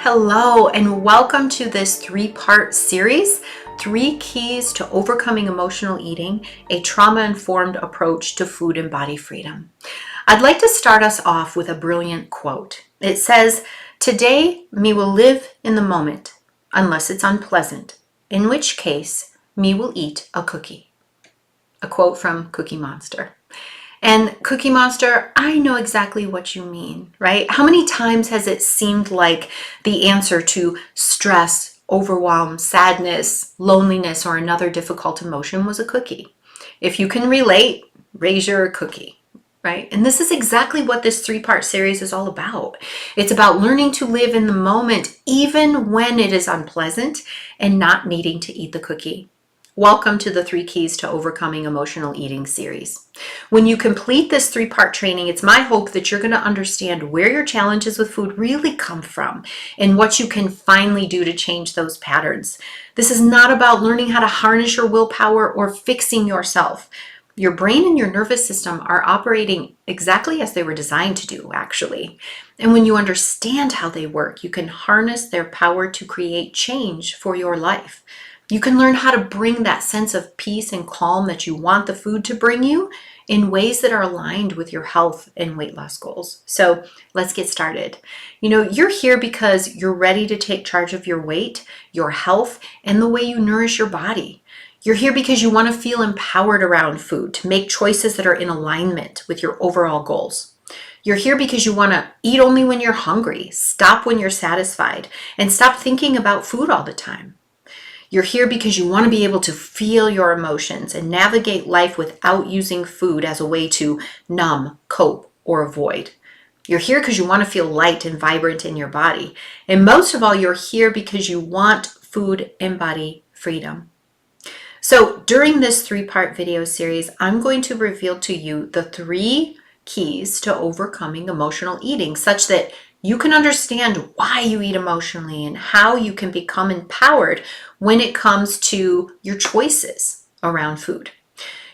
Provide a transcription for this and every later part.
Hello, and welcome to this three-part series, 3 Keys to Overcoming Emotional Eating, a Trauma-Informed Approach to Food and Body Freedom. I'd like to start us off with a brilliant quote. It says, "Today, me will live in the moment, unless it's unpleasant, in which case, me will eat a cookie." A quote from Cookie Monster. And Cookie Monster, I know exactly what you mean, right? How many times has it seemed like the answer to stress, overwhelm, sadness, loneliness, or another difficult emotion was a cookie? If you can relate, raise your cookie, right? And this is exactly what this 3-part series is all about. It's about learning to live in the moment, even when it is unpleasant, and not needing to eat the cookie. Welcome to the 3 Keys to Overcoming Emotional Eating series. When you complete this 3-part training, it's my hope that you're going to understand where your challenges with food really come from and what you can finally do to change those patterns. This is not about learning how to harness your willpower or fixing yourself. Your brain and your nervous system are operating exactly as they were designed to do, actually. And when you understand how they work, you can harness their power to create change for your life. You can learn how to bring that sense of peace and calm that you want the food to bring you in ways that are aligned with your health and weight loss goals. So let's get started. You're here because you're ready to take charge of your weight, your health, and the way you nourish your body. You're here because you want to feel empowered around food, to make choices that are in alignment with your overall goals. You're here because you want to eat only when you're hungry, stop when you're satisfied, and stop thinking about food all the time. You're here because you want to be able to feel your emotions and navigate life without using food as a way to numb, cope, or avoid. You're here because you want to feel light and vibrant in your body. And most of all, you're here because you want food and body freedom. So during this 3-part video series, I'm going to reveal to you the 3 keys to overcoming emotional eating, such that you can understand why you eat emotionally and how you can become empowered when it comes to your choices around food.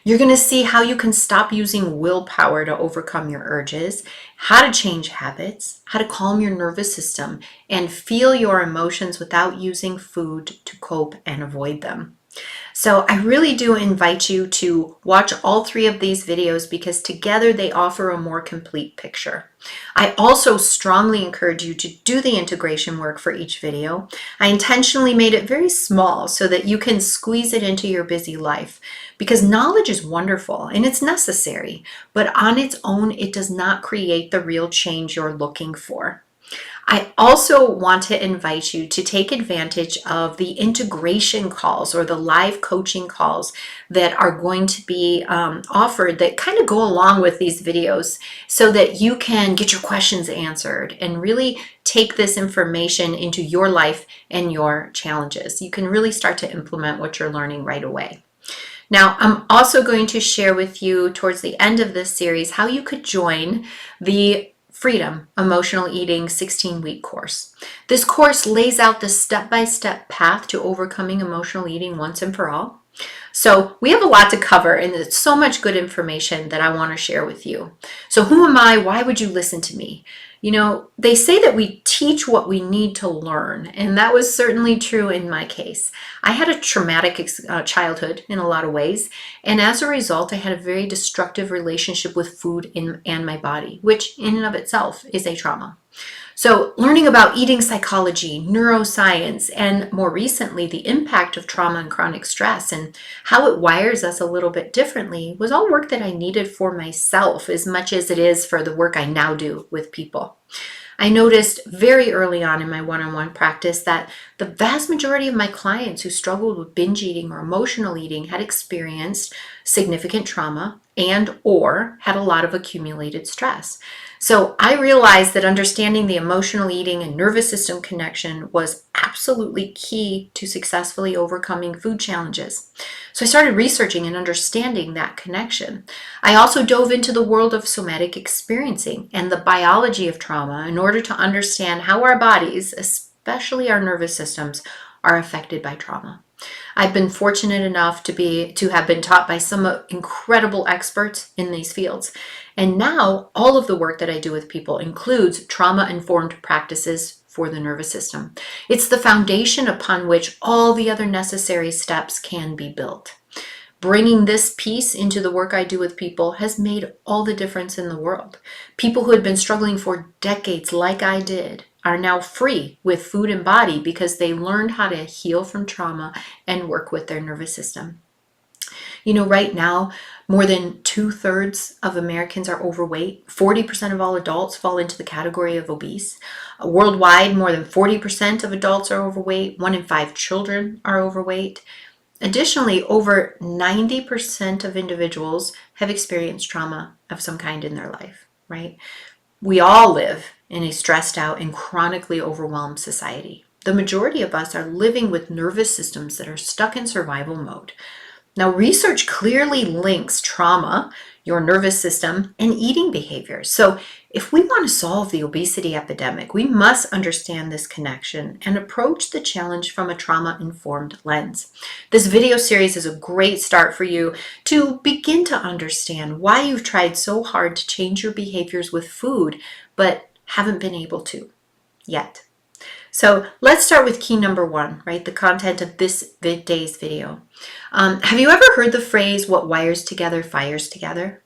You're going to see how you can stop using willpower to overcome your urges, how to change habits, how to calm your nervous system, and feel your emotions without using food to cope and avoid them. So I really do invite you to watch all 3 of these videos because together they offer a more complete picture. I also strongly encourage you to do the integration work for each video. I intentionally made it very small so that you can squeeze it into your busy life, because knowledge is wonderful and it's necessary, but on its own, it does not create the real change you're looking for. I also want to invite you to take advantage of the integration calls or the live coaching calls that are going to be offered that kind of go along with these videos so that you can get your questions answered and really take this information into your life and your challenges. You can really start to implement what you're learning right away. Now, I'm also going to share with you towards the end of this series how you could join the Freedom Emotional Eating 16-week course. This course lays out the step-by-step path to overcoming emotional eating once and for all. So we have a lot to cover, and it's so much good information that I want to share with you. So who am I? Why would you listen to me? They say that we teach what we need to learn, and that was certainly true in my case. I had a traumatic childhood in a lot of ways, and as a result, I had a very destructive relationship with food and my body, which in and of itself is a trauma. So learning about eating psychology, neuroscience, and more recently, the impact of trauma and chronic stress and how it wires us a little bit differently was all work that I needed for myself as much as it is for the work I now do with people. I noticed very early on in my one-on-one practice that the vast majority of my clients who struggled with binge eating or emotional eating had experienced significant trauma and/or had a lot of accumulated stress. So I realized that understanding the emotional eating and nervous system connection was absolutely key to successfully overcoming food challenges. So I started researching and understanding that connection. I also dove into the world of somatic experiencing and the biology of trauma in order to understand how our bodies, especially our nervous systems, are affected by trauma. I've been fortunate enough to have been taught by some incredible experts in these fields. And now all of the work that I do with people includes trauma-informed practices for the nervous system. It's the foundation upon which all the other necessary steps can be built. Bringing this piece into the work I do with people has made all the difference in the world. People who had been struggling for decades, like I did, are now free with food and body because they learned how to heal from trauma and work with their nervous system. You know, right now, more than 2/3 of Americans are overweight. 40% of all adults fall into the category of obese. Worldwide, more than 40% of adults are overweight. 1 in 5 children are overweight. Additionally, over 90% of individuals have experienced trauma of some kind in their life, right? We all live in a stressed out and chronically overwhelmed society. The majority of us are living with nervous systems that are stuck in survival mode. Now, research clearly links trauma, your nervous system, and eating behaviors. So if we want to solve the obesity epidemic, we must understand this connection and approach the challenge from a trauma-informed lens. This video series is a great start for you to begin to understand why you've tried so hard to change your behaviors with food, but haven't been able to yet. So let's start with key number 1, right? The content of this day's video. Have you ever heard the phrase, what wires together, fires together?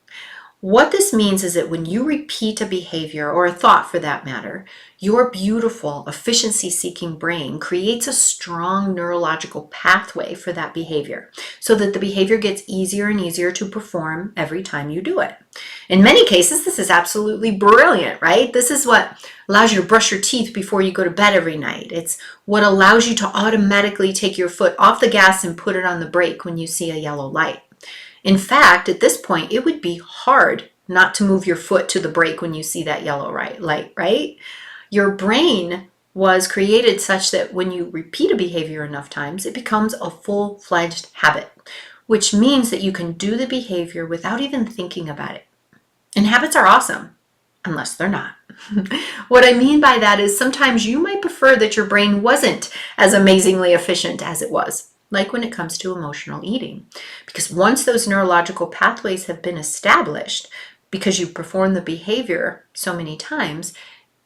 What this means is that when you repeat a behavior, or a thought for that matter, your beautiful, efficiency-seeking brain creates a strong neurological pathway for that behavior so that the behavior gets easier and easier to perform every time you do it. In many cases, this is absolutely brilliant, right? This is what allows you to brush your teeth before you go to bed every night. It's what allows you to automatically take your foot off the gas and put it on the brake when you see a yellow light. In fact, at this point, it would be hard not to move your foot to the brake when you see that yellow light, right? Your brain was created such that when you repeat a behavior enough times, it becomes a full-fledged habit, which means that you can do the behavior without even thinking about it. And habits are awesome, unless they're not. What I mean by that is sometimes you might prefer that your brain wasn't as amazingly efficient as it was, like when it comes to emotional eating. Because once those neurological pathways have been established, because you perform the behavior so many times,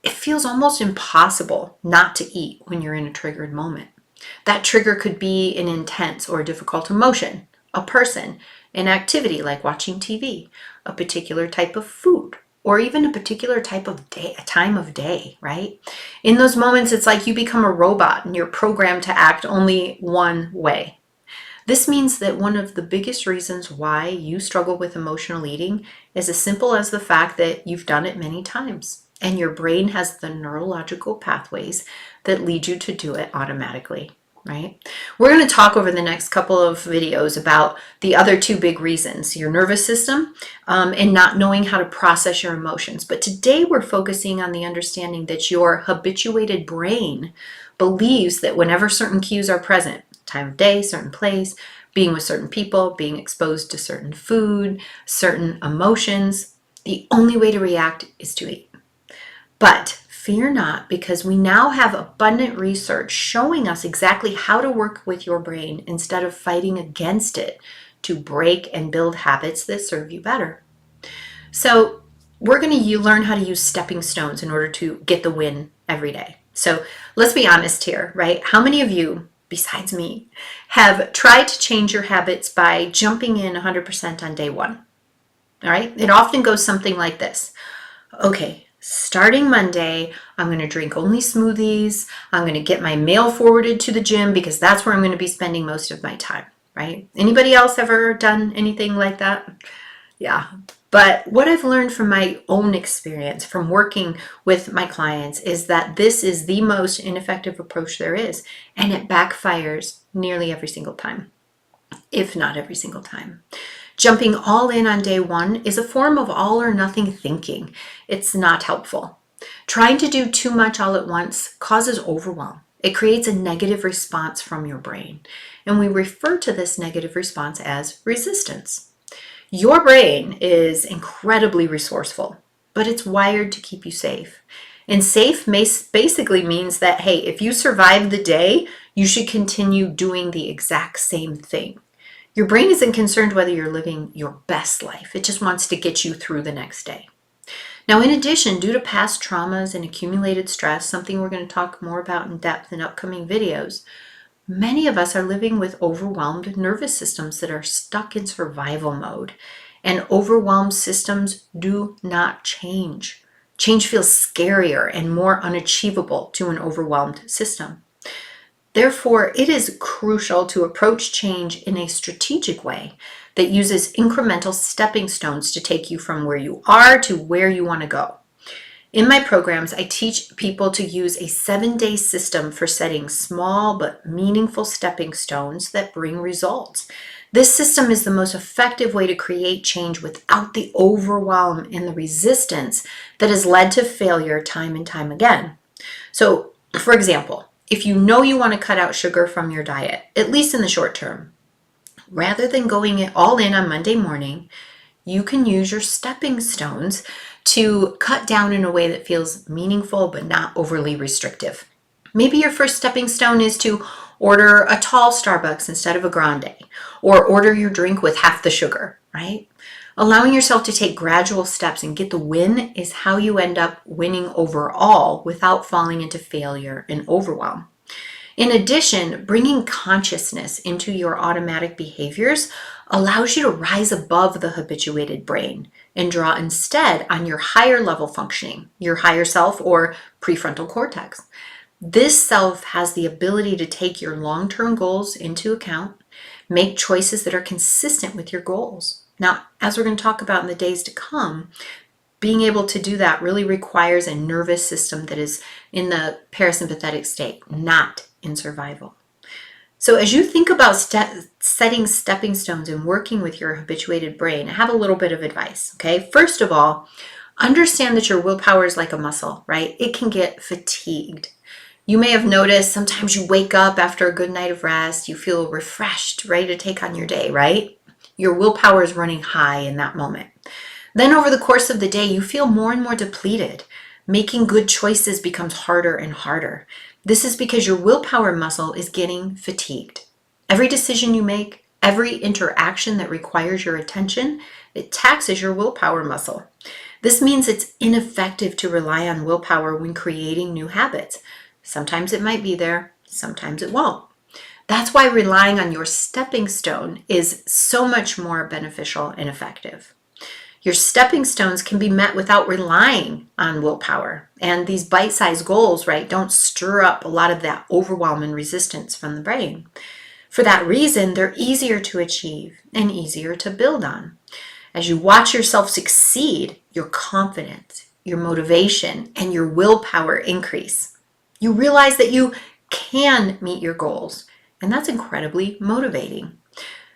it feels almost impossible not to eat when you're in a triggered moment. That trigger could be an intense or difficult emotion, a person, an activity like watching TV, a particular type of food, or even a particular type of day, a time of day, right? In those moments, it's like you become a robot and you're programmed to act only one way. This means that one of the biggest reasons why you struggle with emotional eating is as simple as the fact that you've done it many times and your brain has the neurological pathways that lead you to do it automatically. Right? We're going to talk over the next couple of videos about the other 2 big reasons, your nervous system and not knowing how to process your emotions. But today we're focusing on the understanding that your habituated brain believes that whenever certain cues are present, time of day, certain place, being with certain people, being exposed to certain food, certain emotions, the only way to react is to eat. But fear not, because we now have abundant research showing us exactly how to work with your brain instead of fighting against it to break and build habits that serve you better. So we're going to learn how to use stepping stones in order to get the win every day. So let's be honest here, right? How many of you, besides me, have tried to change your habits by jumping in 100% on day 1? All right? It often goes something like this. Okay, starting Monday, I'm going to drink only smoothies. I'm going to get my mail forwarded to the gym because that's where I'm going to be spending most of my time, right? Anybody else ever done anything like that? Yeah. But what I've learned from my own experience, from working with my clients, is that this is the most ineffective approach there is, and it backfires nearly every single time, if not every single time. Jumping all in on day 1 is a form of all or nothing thinking. It's not helpful. Trying to do too much all at once causes overwhelm. It creates a negative response from your brain, and we refer to this negative response as resistance. Your brain is incredibly resourceful, but it's wired to keep you safe. And safe basically means that, hey, if you survive the day, you should continue doing the exact same thing. Your brain isn't concerned whether you're living your best life. It just wants to get you through the next day. Now, in addition, due to past traumas and accumulated stress, something we're going to talk more about in depth in upcoming videos, many of us are living with overwhelmed nervous systems that are stuck in survival mode. And overwhelmed systems do not change. Change feels scarier and more unachievable to an overwhelmed system. Therefore, it is crucial to approach change in a strategic way that uses incremental stepping stones to take you from where you are to where you want to go. In my programs, I teach people to use a 7-day system for setting small but meaningful stepping stones that bring results. This system is the most effective way to create change without the overwhelm and the resistance that has led to failure time and time again. So, for example, if you know you want to cut out sugar from your diet, at least in the short term, rather than going it all in on Monday morning, you can use your stepping stones to cut down in a way that feels meaningful but not overly restrictive. Maybe your first stepping stone is to order a tall Starbucks instead of a grande, or order your drink with half the sugar, right? Allowing yourself to take gradual steps and get the win is how you end up winning overall without falling into failure and overwhelm. In addition, bringing consciousness into your automatic behaviors allows you to rise above the habituated brain and draw instead on your higher level functioning, your higher self or prefrontal cortex. This self has the ability to take your long-term goals into account, make choices that are consistent with your goals. Now, as we're going to talk about in the days to come, being able to do that really requires a nervous system that is in the parasympathetic state, not in survival. So as you think about setting stepping stones and working with your habituated brain, I have a little bit of advice, okay? First of all, understand that your willpower is like a muscle, right? It can get fatigued. You may have noticed sometimes you wake up after a good night of rest, you feel refreshed, ready to take on your day, right? Your willpower is running high in that moment. Then over the course of the day, you feel more and more depleted. Making good choices becomes harder and harder. This is because your willpower muscle is getting fatigued. Every decision you make, every interaction that requires your attention, it taxes your willpower muscle. This means it's ineffective to rely on willpower when creating new habits. Sometimes it might be there, sometimes it won't. That's why relying on your stepping stone is so much more beneficial and effective. Your stepping stones can be met without relying on willpower. And these bite-sized goals, right, don't stir up a lot of that overwhelm and resistance from the brain. For that reason, they're easier to achieve and easier to build on. As you watch yourself succeed, your confidence, your motivation, and your willpower increase. You realize that you can meet your goals, and that's incredibly motivating.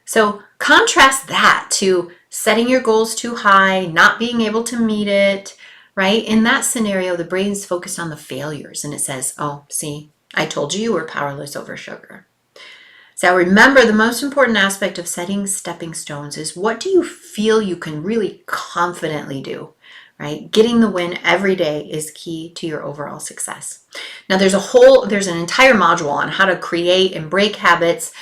So contrast that to setting your goals too high, not being able to meet it, right? In that scenario, the brain's focused on the failures and it says, oh, see, I told you were powerless over sugar. So remember, the most important aspect of setting stepping stones is what do you feel you can really confidently do, right? Getting the win every day is key to your overall success. Now there's an entire module on how to create and break habits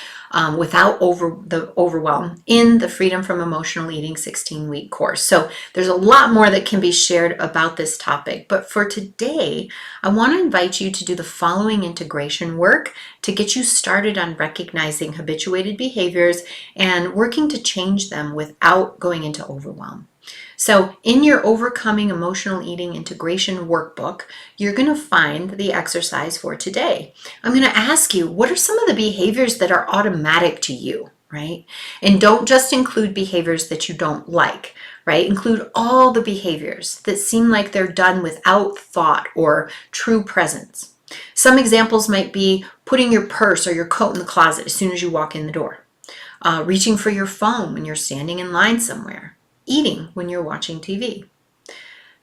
without the overwhelm in the Freedom from Emotional Eating 16-week course. So there's a lot more that can be shared about this topic. But for today, I want to invite you to do the following integration work to get you started on recognizing habituated behaviors and working to change them without going into overwhelm. So in your Overcoming Emotional Eating Integration workbook, you're going to find the exercise for today. I'm going to ask you, what are some of the behaviors that are automatic to you, right? And don't just include behaviors that you don't like, right? Include all the behaviors that seem like they're done without thought or true presence. Some examples might be putting your purse or your coat in the closet as soon as you walk in the door, reaching for your phone when you're standing in line somewhere, eating when you're watching TV.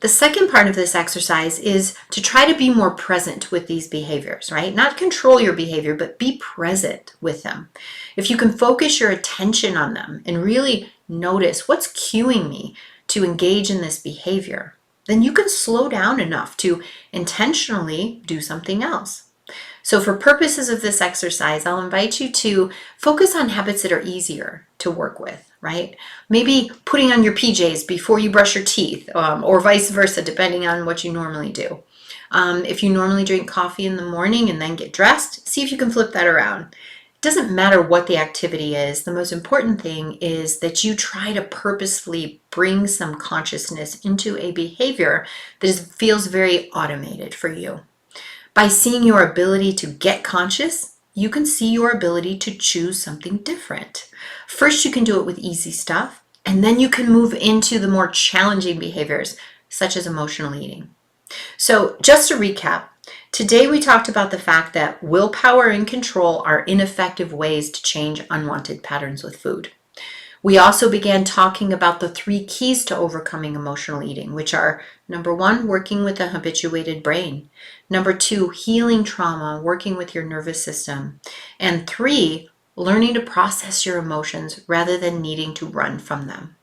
The second part of this exercise is to try to be more present with these behaviors, right? Not control your behavior, but be present with them. If you can focus your attention on them and really notice what's cueing me to engage in this behavior, then you can slow down enough to intentionally do something else. So for purposes of this exercise, I'll invite you to focus on habits that are easier to work with, right? Maybe putting on your PJs before you brush your teeth, or vice versa, depending on what you normally do. If you normally drink coffee in the morning and then get dressed, see if you can flip that around. It doesn't matter what the activity is. The most important thing is that you try to purposefully bring some consciousness into a behavior that feels very automated for you. By seeing your ability to get conscious, you can see your ability to choose something different. First, you can do it with easy stuff, and then you can move into the more challenging behaviors, such as emotional eating. So, just to recap, today we talked about the fact that willpower and control are ineffective ways to change unwanted patterns with food. We also began talking about the 3 keys to overcoming emotional eating, which are number 1, working with a habituated brain. Number 2, healing trauma, working with your nervous system. And 3, learning to process your emotions rather than needing to run from them.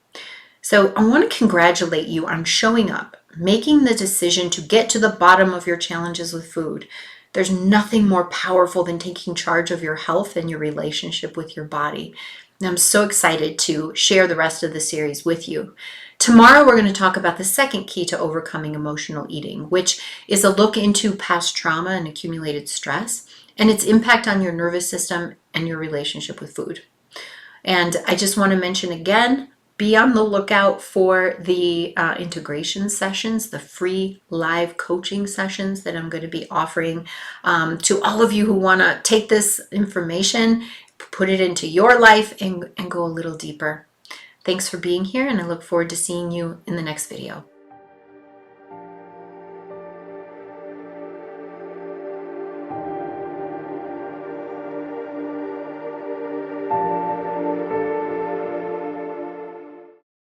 So I want to congratulate you on showing up, making the decision to get to the bottom of your challenges with food. There's nothing more powerful than taking charge of your health and your relationship with your body. And I'm so excited to share the rest of the series with you. Tomorrow, we're going to talk about the second key to overcoming emotional eating, which is a look into past trauma and accumulated stress and its impact on your nervous system and your relationship with food. And I just want to mention again, be on the lookout for the integration sessions, the free live coaching sessions that I'm going to be offering to all of you who want to take this information, put it into your life, and go a little deeper. Thanks for being here, and I look forward to seeing you in the next video.